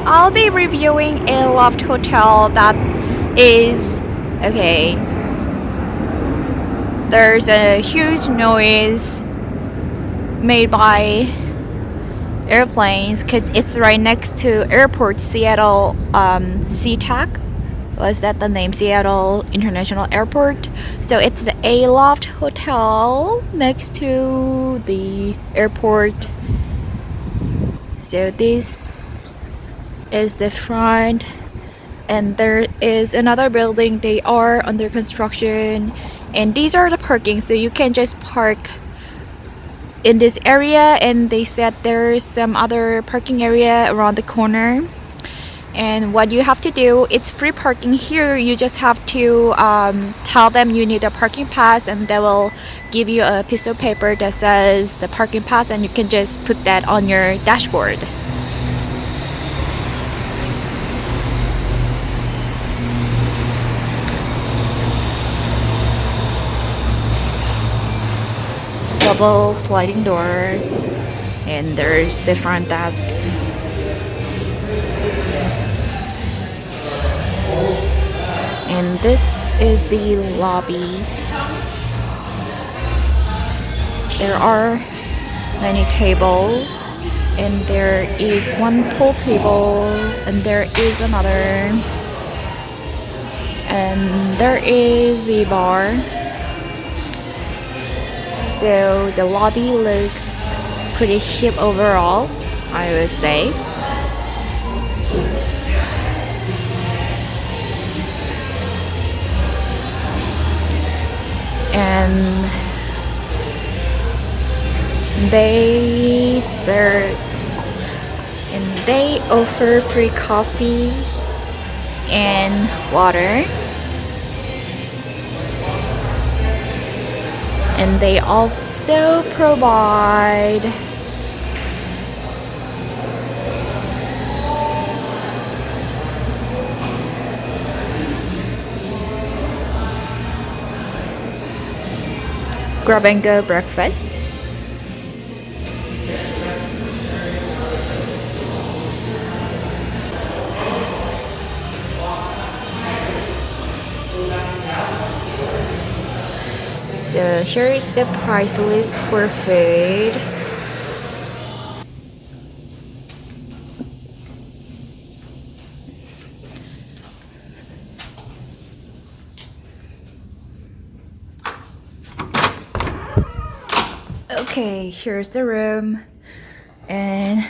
I'll be reviewing a Aloft hotel that is okay. There's a huge noise made by airplanes because it's right next to airport Seattle Sea-Tac. Was that the name? Seattle International Airport. So it's the Aloft Hotel next to the airport. So this is the front, and there is another building. They are under construction, and these are the parking, so you can just park in this area. And they said there's some other parking area around the corner. And what you have to do, it's free parking here. You just have to tell them you need a parking pass, and they will give you a piece of paper that says the parking pass, and you can just put that on your dashboard. Double sliding door, and there's the front desk. And this is the lobby. There are many tables, and there is one pool table, and there is another, and there is a bar. So the lobby looks pretty hip overall, I would say. And they serve, and they offer free coffee and water, and they also provide grab and go breakfast. So here is the price list for food. Okay, here's the room, and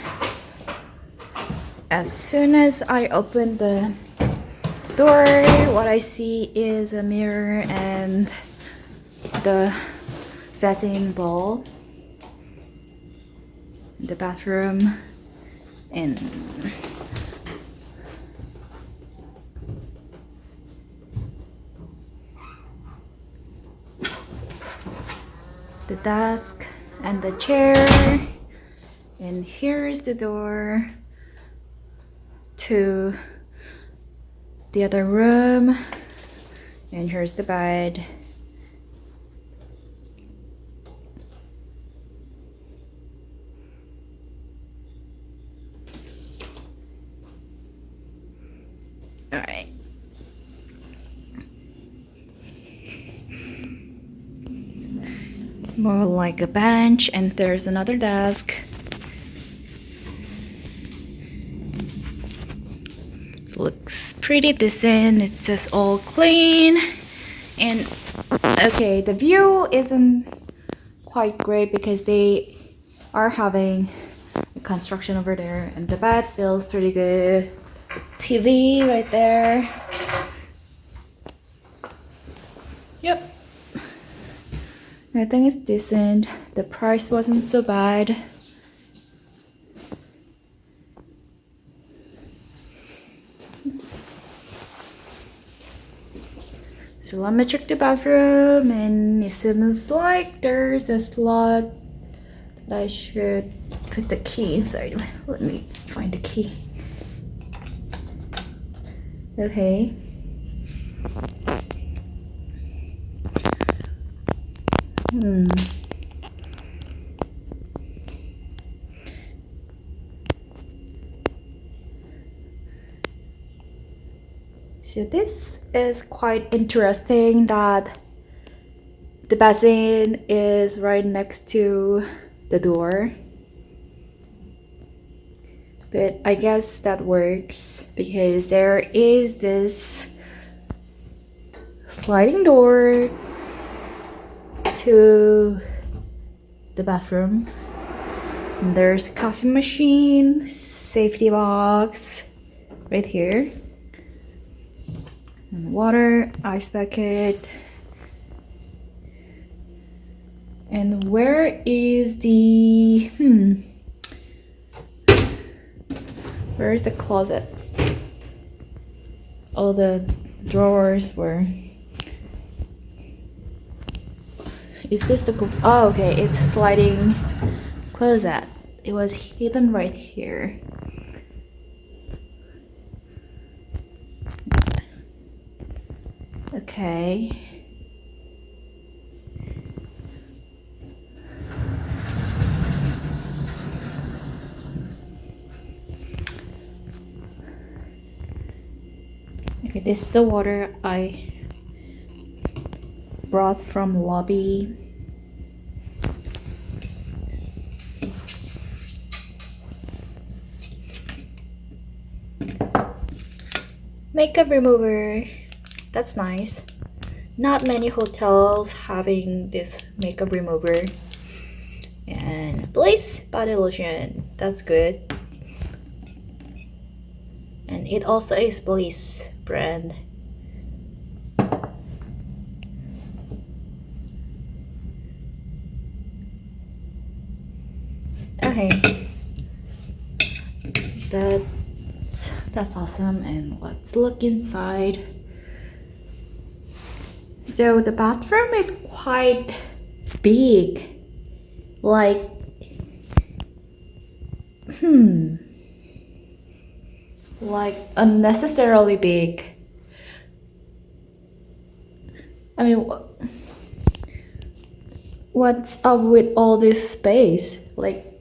as soon as I open the door, what I see is a mirror and the Vaseline bowl, the bathroom, and the desk and the chair. And here's the door to the other room, and here's the bed. All right. More like a bench, and there's another desk. It looks pretty decent. It's just all clean. And okay, the view isn't quite great because they are having construction over there, and the bed feels pretty good. TV right there. Yep. I think it's decent. The price wasn't so bad. So let me check the bathroom, and it seems like there's a slot that I should put the key inside. Let me find the key. Okay. So this is quite interesting that the basin is right next to the door. But I guess that works because there is this sliding door to the bathroom. And there's a coffee machine, safety box right here, and water, ice bucket. And where is the where is the closet? All the drawers were. Is this the closet? Oh, okay, it's sliding closet. It was hidden right here. Okay. Okay, this is the water I brought from lobby. Makeup remover. That's nice. Not many hotels having this makeup remover. And Bliss body lotion. That's good. And it also is Bliss brand. Okay. That's awesome, and let's look inside. So the bathroom is quite big. Like like unnecessarily big. I mean, what's up with all this space? Like,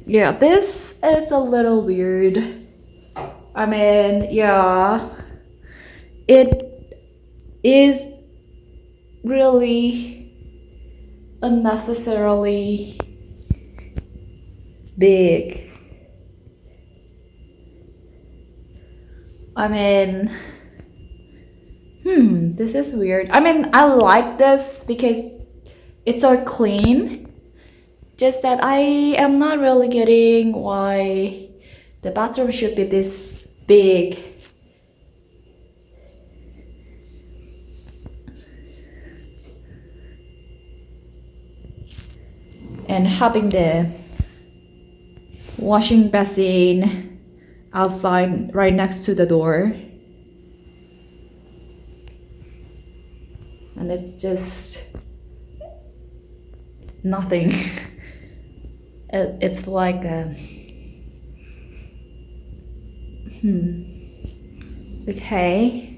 yeah, this is a little weird. I mean, yeah, it is really unnecessarily big. I mean, this is weird. I mean, I like this because it's so clean. Just that I am not really getting why the bathroom should be this big. And having the washing basin outside right next to the door. And it's just nothing. It's like a okay.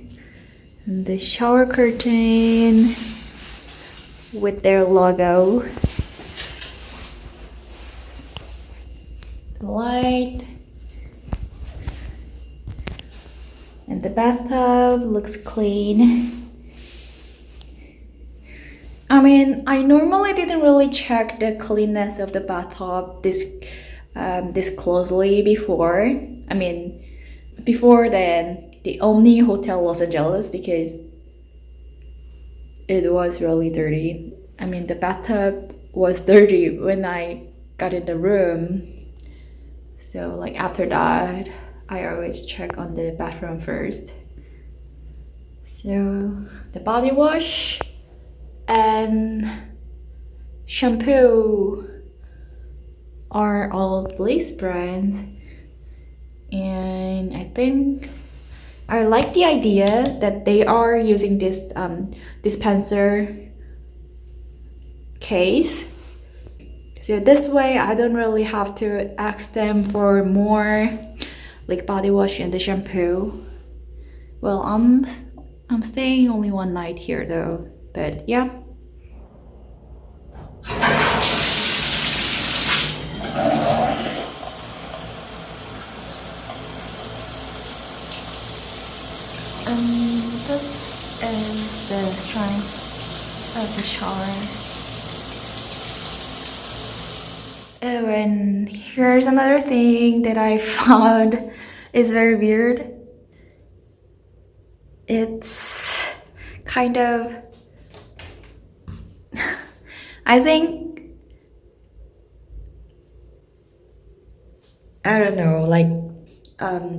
And the shower curtain with their logo. The light. And the bathtub looks clean. I mean, I normally didn't really check the cleanness of the bathtub this closely before. I mean, before then, the Omni Hotel Los Angeles, because it was really dirty. I mean, the bathtub was dirty when I got in the room. So like after that, I always check on the bathroom first. So the body wash and shampoo are all Bliss brands, and I think I like the idea that they are using this dispenser case. So this way I don't really have to ask them for more like body wash and the shampoo. Well, I'm staying only one night here though, but yeah. This is the strength of the shower. Oh, and here's another thing that I found is very weird. It's kind of, I think, I don't know, like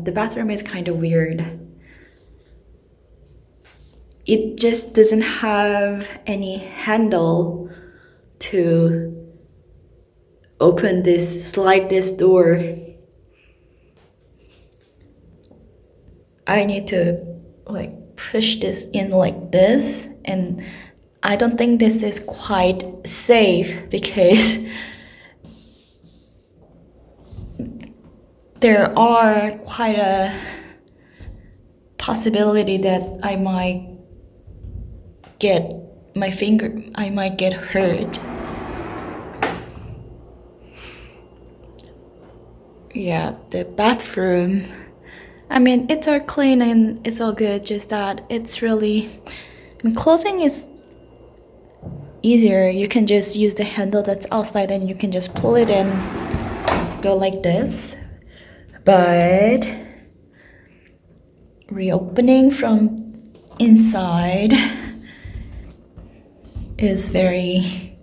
the bathroom is kind of weird. It just doesn't have any handle to slide this door. I need to like push this in like this, and I don't think this is quite safe because there are quite a possibility that I might get hurt. Yeah, the bathroom, I mean, it's all clean and it's all good, just that it's really, closing is easier. You can just use the handle that's outside and you can just pull it and go like this. But reopening from inside is very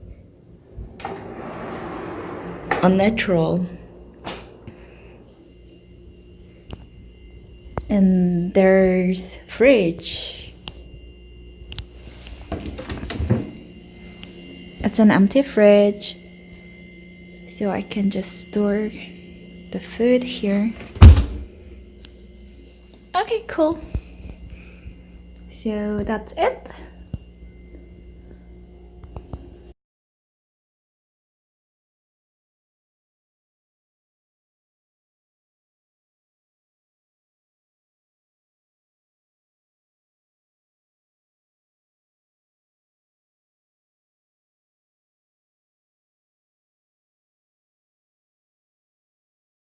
unnatural. And there's fridge. It's an empty fridge, so I can just store the food here. Okay, cool. So that's it.